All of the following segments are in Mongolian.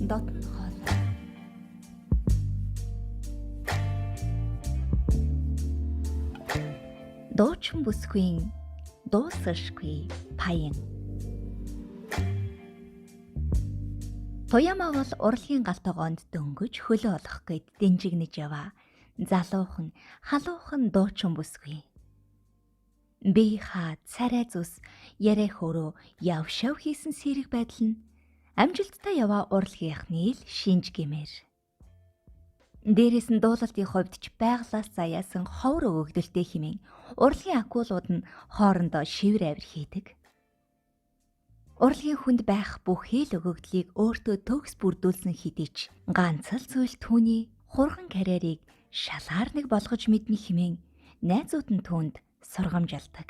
дотн хоол. Дуучин бүсгүй дуусашгүй паян. Тояма бол урлагийн галтогоонд дөнгөж хөлөө олох гээд дэнжигнэж яваа. Залуухан, халуухан дуучин бүсгүй. Би хаа царай зүс яриа хөрөө явшав хийсэн сэрэг байдал нь амжилттай яваа урлагийнхны л шинж гэмээр. Дээрээс нь дуулалтын хувьд ч байглаас заяасан ховор өгөгдөлтэй хэмээн урлагийн акулууд нь хоорондоо шивэр авир хийдэг. Урлагийн хүнд байх бүхий л өгөгдлийг өөртөө төгс бүрдүүлсэн хэдий ч ганц л зүйл түүний хурган карьерийг шалгаар нэг болгож мэднэ хэмээн найзууд нь түүнд сургамжалдаг.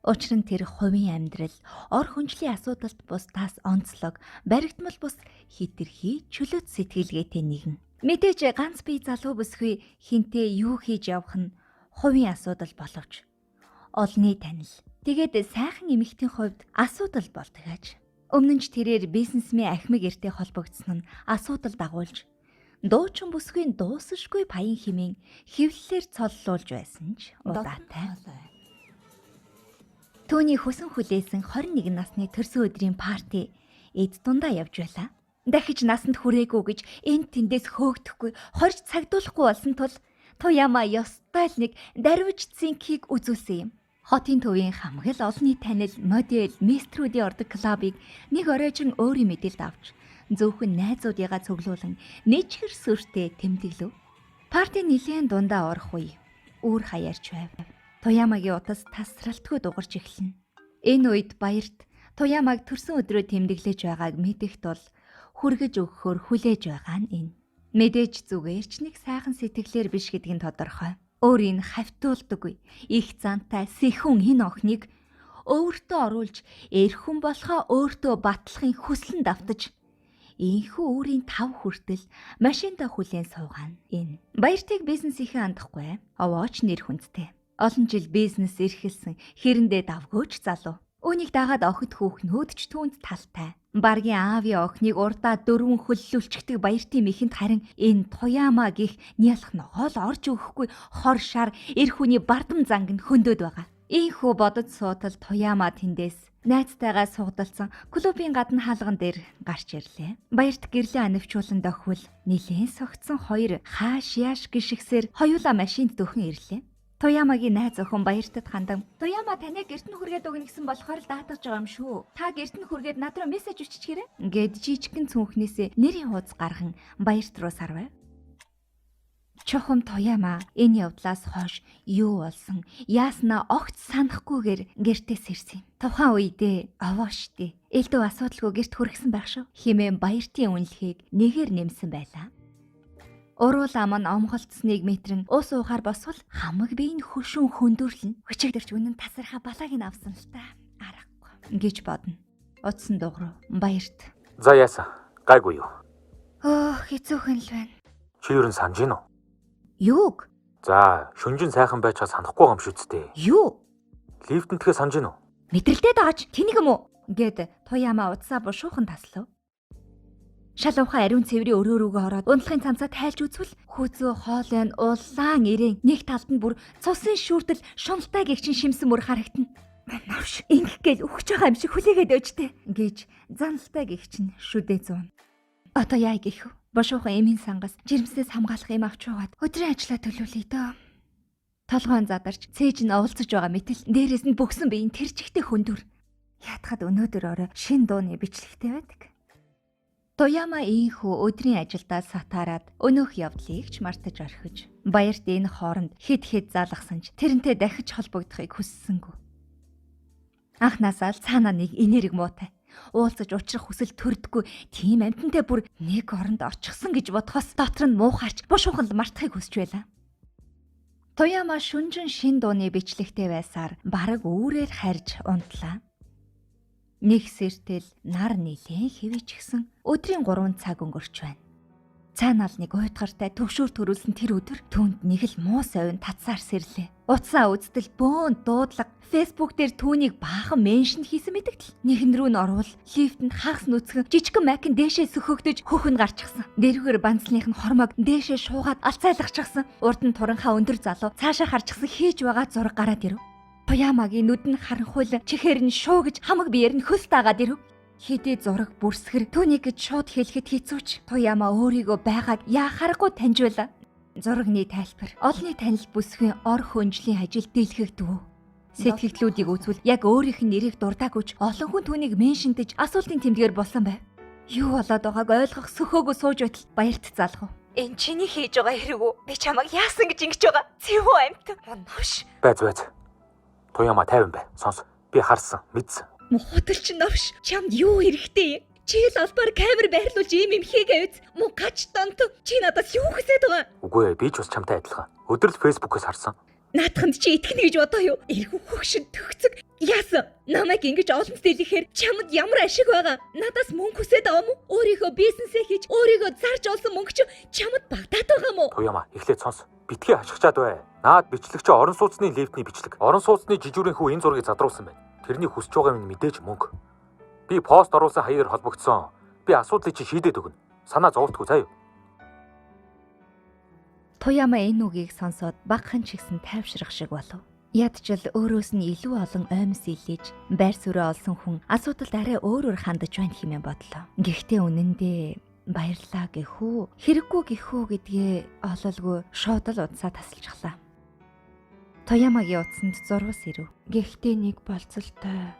Учир нь тэр хувийн амьдрал ор хүнжлийн асуудалд бусдаас онцлог, баригдмал бус хитрхи чөлөөт сэтгэлгээтэй нэгэн. Мэдээж ганц бие залуу бүсгүй хинтээ юу хийж явах нь хувийн асуудал боловч олонний танил. Тэгээд сайхан эмэгтэй хувьд асуудал болдог аж. Өмнө нь ч тэрээр бизнесмен ахмиг эртэй холбогдсон нь асуудал дагуулж дуучин бүсгүй дуусашгүй паян хэмээн хэвлэлээр цоллуулж байсан ч удаатай. Төвний хүсэн хүлээсэн 21 насны төрсөн өдрийн парти эд дундаа явж байлаа. Дахиж насанд хүрээгүй гэж энд тэндээс хөөгдөхгүй хорж цагдуулахгүй болсон тул Тояма ёстой л нэг дарвиж цинкийг үзүүлсэн юм. Хотын төвийн хамгийн олонний танил модель мистрүүдийн ордог клубыг нэг оройжин өөрийн мэдээлд авч зөвхөн найзуудыгаа цуглуулan нэчгэр сүртэй тэмдэглэв. Парти нилийн дундаа орох үе үүр хаяарч байв. Тоямагийн утас тасралтгүй дугарч эхэлнэ. Энэ үед баярт Тоямаг төрсөн өдрөө тэмдэглэж байгааг мэдэх тул хүргэж өгөхөөр хүлээж байгаа нь энэ. Мэдээж зүгээр ч нэг сайхан сэтгэлээр биш гэдг нь тодорхой. Өөрийг хавтуулдаггүй. Их зантай сэхүн хин охиныг өөртөө оруулж эрхэн болохоо өөртөө батлахын хүслэн давтаж инхүү өөрийн тав хүртэл машинда хүлээн суугаан энэ. Баяртыг бизнесийнхээ андахгүй. Овооч нэр хүндтэй. Олон жил бизнес эрхэлсэн хэрэндээ давгөөч залуу. Үүнийг дагаад охид хүүхнүүд ч түүнд талтай. Баргийн аавын охиныг урдаа дөрвөн хөллүүлчихдэг баяртын мэхэнд харин энэ Тояма гих нялх ногоол орж өгөхгүй хор шар эр хүний бардам занг нь хөндөд байгаа. Ийхүү бодож суутал Тояма тэндээс найзтайгаа сугдалсан клубын гадна хаалган дээр гарч ирлээ. Баярт гэрлээ анивчуулан дохвол нилээн согтсон хоёр хааш яаш гიშгсээр хоёулаа машинд дөхөн ирлээ. Тоямагийн найз охин баяртад хандан "Тояма таныг гэрт нь хүргээд өгнө гэсэн болохоор л даатгаж байгаа юм шүү. Та гэрт нь хүргээд над руу мессеж өччихээрэй" гэд жижигхэн цүнхнээсээ нэрийн хуудас гарган баярт руу сарвав. Чухам Тояма энэ явдлаас хойш юу болсон, яаснаа огт санахгүйгээр гэртээс ирсэн юм. Тухайн үедээ овооштэй элдв асуудалгүй гэрт хүргэсэн байх шүү хэмээн баяртын үнэлгээг нэгээр нэмсэн байлаа. Уруул аман омголцсныг мэтрэн ус уухаар босвол хамаг биеийн хөшүүн хөндөрлөн өчигдэрч үнэн тасархаа балааг нь авсан л та аргагүй гэж бодно. Утсан дугруу баярт. За яасан? Гайгүй юу? Хэцүүхэн л байна. Чи юу н санаж гин үү? Юуг? За, шүнжин сайхан байж санахгүй юм шүцтэй. Юу? Лифтэнд тэгээ санаж гин үү? Мэдрэлтэй дааж тэнийг юм уу? Гэд Тояма удсаа бушуухан таслав. Шалуухаа ариун цэврийн өрөөрүүгөө ороод унтлахын цамцаа тайлж үзвэл хүүцөө хоолойн улаан ирээн нэг талд нь бүр цусын шүүртэл шуналтай гэгчин шимсэн мөр харагдана. Навш ингэхгээл өгч байгаа юм шиг хүлээгээд өжтэй гэж заналтай гэгчин шүдээ зуун. Одоо яа гэх вэ? Бошуухан эмийн сангаас жирэмснээс хамгаалах юм авч яваад өдрийн ажлаа төлөвлөе дөө. Толгойн задарч цээж нь оволцож байгаа мэтэл дээрээс нь бөксөн биеийн тэр чигтэй хөндөр. Яатахад өнөөдөр орой шин дууны бичлэгтэй байдаг. Тояма ийхүү өдрийн ажилдаа сатаарад өнөөх явдлыг ч мартаж орхиж баярт энэ хооронд хэд залгасан ч тэрнтэй дахиж холбогдохыг хүссэнгүй. Анхнаасаа л цаанаа нэг энерги муутай уулзаж уулзах хүсэл төрдггүй тийм амтантай бүр нэг оронд очихсан гэж бодхоос дотор нь муухаарч бушуухан мартахыг хүсэж байлаа. Тояма шүнжин шин дууны бичлэгтэй байсаар бараг үүрээр харж унтлаа. Нэг сэртэл нар нилээн хэвичгсэн өдрийн 3 цаг өнгөрч байна. Цаанаал нэг уйтгартай төвшөр төрүүлсэн тэр өдөр түүнд нэг л муу совин татсаар сэрлээ. Утсаа үзтэл бөөн дуудлага Facebook дээр түүнийг баахан меншн хийсэн мэдэгдэл. Нэгэн рүү н орвол лифтэнд хагас нүцгэн жижигхэн макин дээшээ сөхөгдөж хөхн гарчихсан. Дэрвгэр банцлынх нь хормог дээшээ шуугаад алцайлгачихсан. Урд нь туранхаа өндөр залуу цаашаа харчихсан хийж байгаа зураг гараад ирэв. Тоямагийн нүд нь харанхуйлан чихээр нь шуу гэж хамаг биеэр нь хөлт аагаад ирэв. Хэдий зураг бүрсгэр түүнийг гэж шууд хэлэхэд хэцүүч. Тояма өөрийгөө байгааг яахааргүй таньжуулаа. Зурагны тайлбар олонний танил бүсгийн ор хөнжлийн ажил дийлхэгдэв. Сэтгэгдлүүдийг үзвэл яг өөрийнх нь нэрийг дурдаагүйч олон хүн түүнийг меншинтэж асуултын тэмдгээр болсон байв. Юу болоод байгааг ойлгох сөхөөгөө сууж байтал баярт залгав. Энэ чиний хийж байгаа хэрэг үү? Би чамайг яасан гэж ингэж байгаа? Цэвүү амт. Новш. Байз. Тояма 50 бай. Сонс. Би харсан, мэдсэн. Мохотолч новш. Чамд юу хэрэгтэй? Чи л албаар камер байрлуулж ийм хийгээ үз. Мөн гач донт. Чи надаас юу хүсэж байгаа? Үгүй ээ, би ч бас чамтай адилхан. Өдөр л Facebook-ээс харсан. Наадханд чи итгэнэ гэж бодоо юу? Эргүү хөгшин төгцөг. Яасан? Намайг ингэж олонт дэлгэхээр чамд ямар ашиг байгаа? Надаас мөнгө хүсээд байгаа мó? Өөрийнхөө бизнесээ хийж, өөрийгөө зарж олсон мөнгө чи чамд багтаад байгаа мó? Тояма, эхлээд сонс. Битгий хашгичаад бай. Наад бичлэгч орон сууцны лифтний бичлэг. Орон сууцны жижүүрийн хүү энэ зургийг задруулсан байна. Тэрний хүсэж байгаа минь мэдээж мөнгө. Би пост оруулсан хаягаар холбогдсон. Би асуудлыг чи шийдээд өгнө. Санаа зовтгүй заяа. Тояма энэ үгийг сонсоод багхан ч ихсэн тайвшрах шиг болов. Ядчил өөрөөс нь илүү олон оймс илээж байр суурь олсон хүн асуудалд арай өөрөөр хандаж байна хэмээн бодлоо. Гэхдээ үнэндээ баярлаа гэхүү, хэрэггүй гэхүү гэдгээ ололгүй шууд л удсаа тасалчихлаа. Тоямагийн утсанд зурвас ирэв. Гэхдээ нэг болцолтой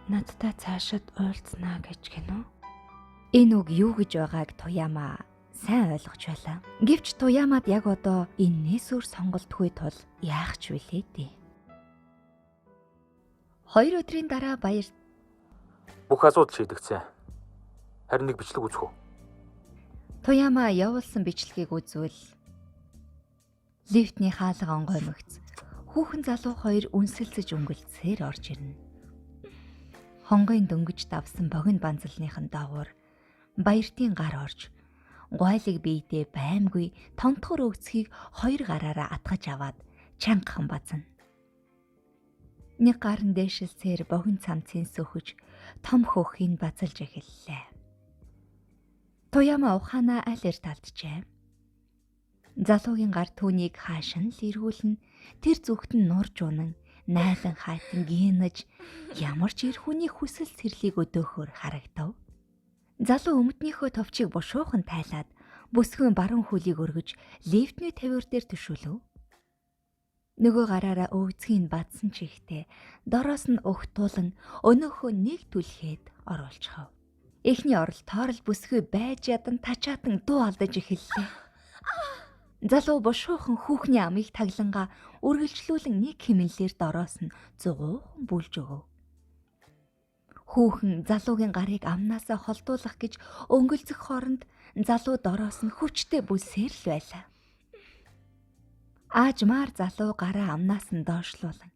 надтай цаашид уулзнаа гэж гинөө. Энэ үг юу гэж байгааг Тояма сайн ойлгож байлаа. Гэвч Тоямад яг одоо энэ нээсүр сонголтгүй тул яах ч вүлээ дээ. 2 өдрийн дараа баяр Бүх асуудал шийдэгцэн. Харин нэг бичлэг үзэх үү? Тояма явуулсан бичлэгийг үзвэл лифтний хаалга онгоймогц хүүхэн залуу хоёр үнсэлцэж өнгөлцсээр орж ирнэ. Хонгойн дөнгөж давсан богино банзалныхын доогуур баяртын гар орж гуайлаг биедээ баймгүй томтгор өгцгийг 2 гараараа атгаж аваад чангахан базна. Нэг гар нь дээшилсээр богино цамцын сөхөж том хөхийг базалж эхэллээ. Тояма ухаанаа аль эр талджээ. Залуугийн гар түүнийг хаашин л эргүүлнэ. Тэр зүгт нь нурж унан найлан хайтан гинэж ямар ч эр хүний хүсэл сэрлийг өдөөхөөр харагдав. Залуу өмднийхөө товчийг бушуухан тайлаад бүсгүй баруун хөлийг өргөж лифтний тавиур дээр төшөөлөв. Нөгөө гараараа өвцгийг бадсан ч ихтэй дороос нь өгтуулан өнөөхөө нэг түлхээд оруулчихав. Эхний оролтоор л бүсгүй байж ядан тачаатан дуу алдаж эхэллээ. Залуу бушуухан хүүхний амыг таглангаа үргэлжлүүлэн нэг хэмнэлээр дороос нь зугуухан бүлж өгөв. Хүүхэн залуугийн гарыг амнаасаа холдуулах гэж өнгөлцөх хооронд залуу дороос нь хүчтэй бүлсээр л байлаа. Аажмаар залуу гараа амнаас нь доошлуулан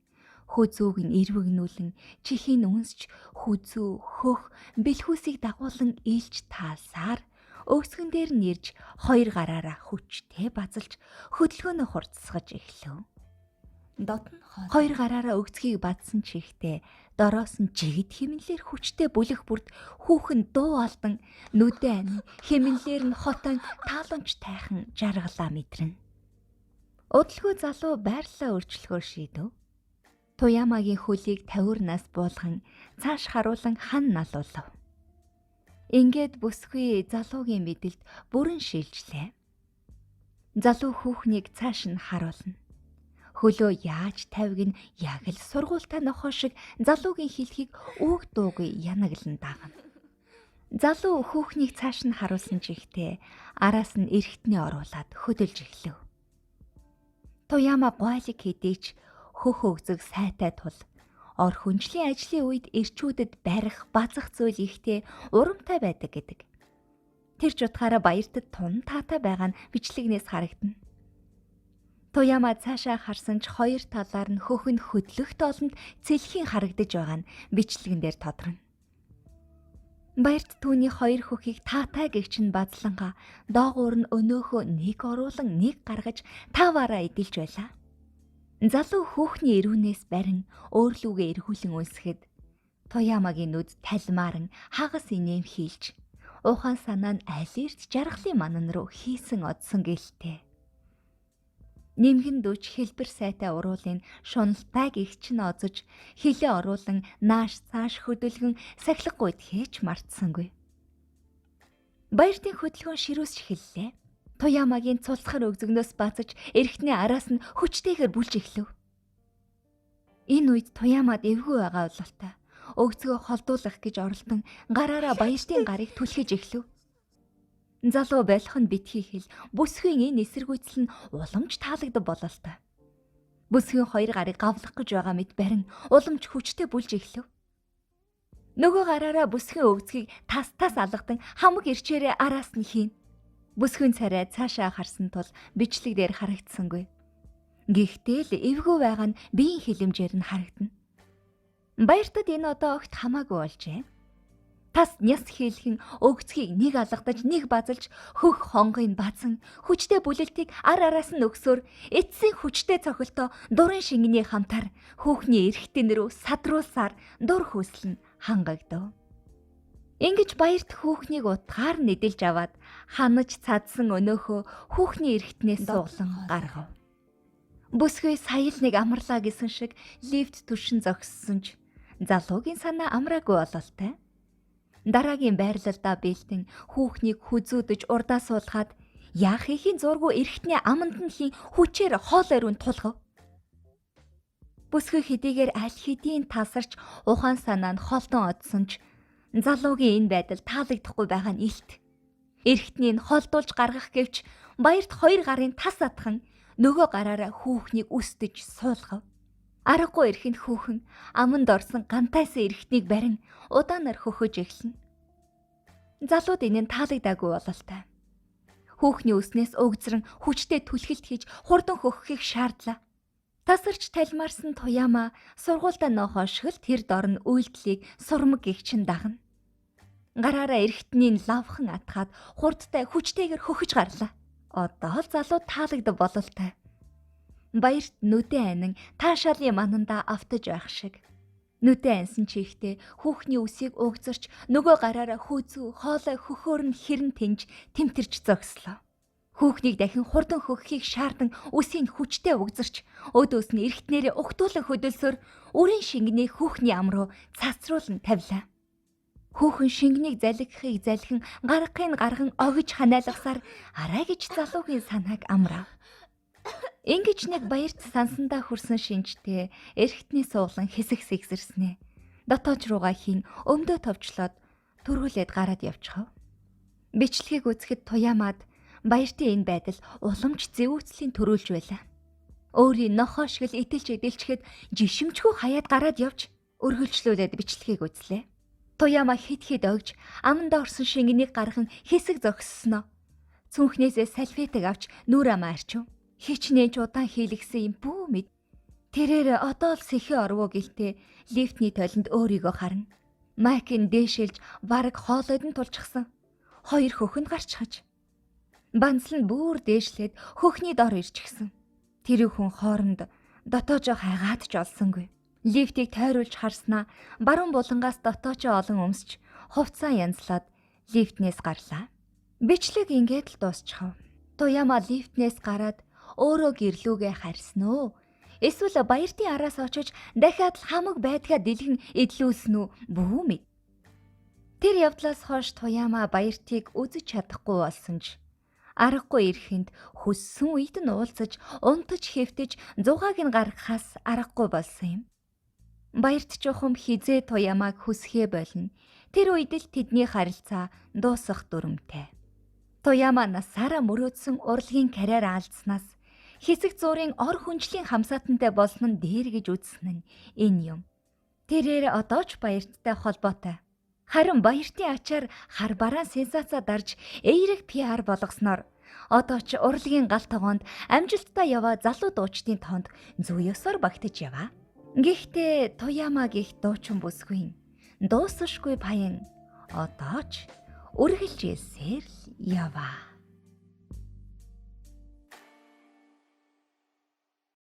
хүзүүг нь ирвэгнүүлэн чихийг үнсч хүзүү хөх бэлхүүсийг дагуулan илж таалсаар өсгөн дээр нь ирж 2 гараараа хүчтэй базалж хөдөлгөөнө хурцсгаж эхлэв. Дот нь 2 гараараа өгцгийг бадсан чихтэй дороос нь жигд хэмнэлээр хүчтэй бүлэх бүрд хүүхэн дуу алдан нүдэн ани хэмнэлээр нь хотон таалунч тайхан жаргалаа мэдрэн. Удалгүй залуу байрлалаа өөрчлөхөөр шийдэв. Тоямагийн хөлийг тавиурнаас буулган цааш харуулan хан налуулав. Ингээд бүсгүй залуугийн мэдэлд бүрэн шилжлээ. Залуу хүүхнийг цааш нь харуулна. Хөлөө яаж тавиг нь яг л сургуультай нохоо шиг залуугийн хэлхийг үг дуугүй янаглан дагна. Залуу хүүхнийг цааш нь харуулсан чихтэй араас нь эргэтний оруулаад хөдөлж эхлэв. Тояма гуайлаг хэдийч хөх өгзөг сайтай тул ор хүнжлийн ажлын үед эрчүүдэд барих базах зүйл ихтэй урамтай байдаг гэдэг. Тэр ч утгаараа баяртад тун таатай байгаа нь бичлэгнээс харагдана. Тояма цаашаа харсан ч 2 талаар нь хөхөнд хөдлөх тоолонд цэлхийн харагдаж байгаа нь бичлэгэн дээр тодорно. Баярт түүний 2 хөхийг таатай гэгч нь Залуу хүүхний эрүүнээс барин өөрлөгөө эргүүлэн унсгэд Тоямагийн нүд талмааран хагас инэм хийлж ухаан санаа нь алирт жаргалын манан руу хийсэн одсон гэлтэй. Нимгэн дүүч хэлбэр сайтай уруулын шуналтайг игч нь озож хилээ оруулан нааш цааш хөдөлгөн сахилгагүйд хээч мартсангүй. Баяртын хөдөлгөөн ширүүсч эхэллээ. Тоямагийн цулцхар өгзөгнөөс бацаж эрэгтний араас нь хүчтэйгээр бүлж эхлэв. Энэ үед Тоямад эвгүй байгаа бололтой. Өгзгөө холдуулах гэж оролдон гараараа баяртын гарыг түлхэж эхлэв. Залуу болох нь битгий хэл бүсгийн энэ эсэргүүцэл нь уламж таалагдав бололтой. Бүсгийн хоёр гарыг гавлах гэж байгаа мэт барин уламж хүчтэй бүлж эхлэв. Нөгөө гараараа бүсгийн өгзгийг тас алгадан хамаг ирчээрээ араас нь хийн. Бүсгийн царай цаашаа харсан тул бичлэг дээр харагдсангүй. Гэхдээ л эвгүй байгаа нь биеийн хилэмжээр нь харагдана. Баяртад энэ одоо огт хамаагүй болжээ. Тас няс хийлхэн өгцгийг нэг алгадаж нэг базалж хөх хонгыг базан хүчтэй бүлэлтийг араас нь өгсөөр эцсийн хүчтэй цохилтоо дурын шингэний хамтар хүүхний эрхтэн рүү садруулсаар дур хүсэл нь хангагдав. Ингэж баярт хүүхнийг утгаар нэдэлж аваад ханаж цадсан өнөөхөө хүүхний эрхтнээс суулан гаргав. Бүсгүй сая л нэг амарлаа гэсэн шиг лифт түшин зогссон ч залуугийн санаа амраагүй бололтой. Дараагийн байрлалдаа бэлтэн хүүхнийг хүзүүдэж урдаа суулгаад яах ихийн зургуу эрхтний аманд нь хийн хүчээр хоол ариун тулгав. Бүсгүй хэдийгээр аль хэдийн тасарч ухаан санаа нь холдон одсон ч залуугийн энэ байдал таалагдахгүй байгаа нь илт. Эрхтнийг холдуулж гаргах гэвч баярт хоёр гарын тас атхан нөгөө гараараа хүүхнийг үстэж суулгав. Аргагүй эрхэнд хүүхэн аманд орсон гантайсан эрхтнийг барин удаанаар хөхөж эхэлнэ. Залууд энэ нь таалагдаагүй бололтой. Хүүхний үснээс өгзрэн хүчтэй түлхэлт хийж хурдан хөхөхийг шаардлаа. Тасарч талмаарсан Тояма сургуультай нохошгол тэр дорн үйлдэлийг сурмаг гихчин дагна. Гараараа эрхтний лавхан атгаад хурдтай хүчтэйгээр хөхөж гарлаа. Одоо л залуу таалагдав бололтой. Баярт нүдэн анин таашаалын мананда автаж байх шиг. Нүдэн ансан чихтэй хүүхний үсийг өгзөрч нөгөө гараараа хүүзүү хоолой хөхөөр нь хэрэн тэнж тэмтэрч зогслоо. Хүүхнийг дахин хурдан хөхөхийг шаардан үсийг хүчтэй өгзөрч өдөөс нь эрхтнэрээ угтуулан хөдөлсөөр үрийн шингэний хүүхний ам руу цацруулан тавилаа. Хүүхэн шингэнийг залгихыг залхин гаргахыг гарган огж ханаалгасаар арай гэж залуугийн санааг амрав. Ингэж нэг баярт сансандаа хүрсэн шинжтэй эрхтний суулан хэсэг сэгсэрснэ. Дотооч руугаа хийн өмдөө товчлоод түргүүлээд гараад явчихав. Бичлэгийг үзэхэд Тоямад баяртын энэ байдал уламж зэвүүцлийн төрүүлж байлаа. Өөрийн нохошгол идэлчэхэд жишимчгүй хаяад гараад явж өргөлжлүүлээд бичлэгийг үзлээ. Тояма хид огж аманд орсон шингэнийг гарган хэсэг зогссноо. Цүнхнээсээ салфетыг авч нүур амаа арчив. Хичнээн ч удаан хийлгсэн юм бүү мэд. Тэрээр одоо л сэхээ орвоо гэлтэй лифтний толинд өөрийгөө харна. Майкын дээшилж бараг хоолойд нь тулчихсан. Хоёр хөхөнд гарчхаж. Банцл нь бүр дээшлээд хөхний дор ирчихсэн. Тэр хүн хооронд дотоожоо хайгаад ч олсонгүй. Лифтийг тойруулж харснаа баруун булангаас дотоочоо олон өмсч хувцас янзлаад лифтнээс гарлаа. Бичлэг ингээд л дуусчихав. Тояма лифтнээс гараад өөрөө гэрлүүгээ харьсан уу? Эсвэл баяртын араас очиж дахиад л хамаг байдгаа дэлгэн идлүүлсэн үү? Бүү мэд. Тэр явдлаас хойш Тояма баяртыг үзэж чадахгүй болсон ч аргагүй ирэхэнд хүссэн үед нь уулзаж унтаж хэвтэж зугааг нь гаргахаас аргагүй болсон юм. Баярт чухам хизээ Тоямаг хүсхээ болно. Тэр үед л тэдний харилцаа дуусах дүрмтэй. Тояма насаараа мөрөөдсөн урлагийн карьер алдснаас хэсэг зуурын ор хүнжлийн хамсаатантай болсон нь дээр гэж үзсэн нь энэ юм. Тэрээр одоо ч баярттай холбоотой. Харин баяртын ачаар хар бараан сенсацаа дарж эерэг PR болгосноор одоо ч урлагийн гал тогоонд амжилттай яваа залуу дуучдын тоонд зүй ёсоор багтаж яваа. Гэхдээ Тояма гих дуучин бүсгүй дуусахгүй баян одоо ч үргэлжлээсээр л яваа.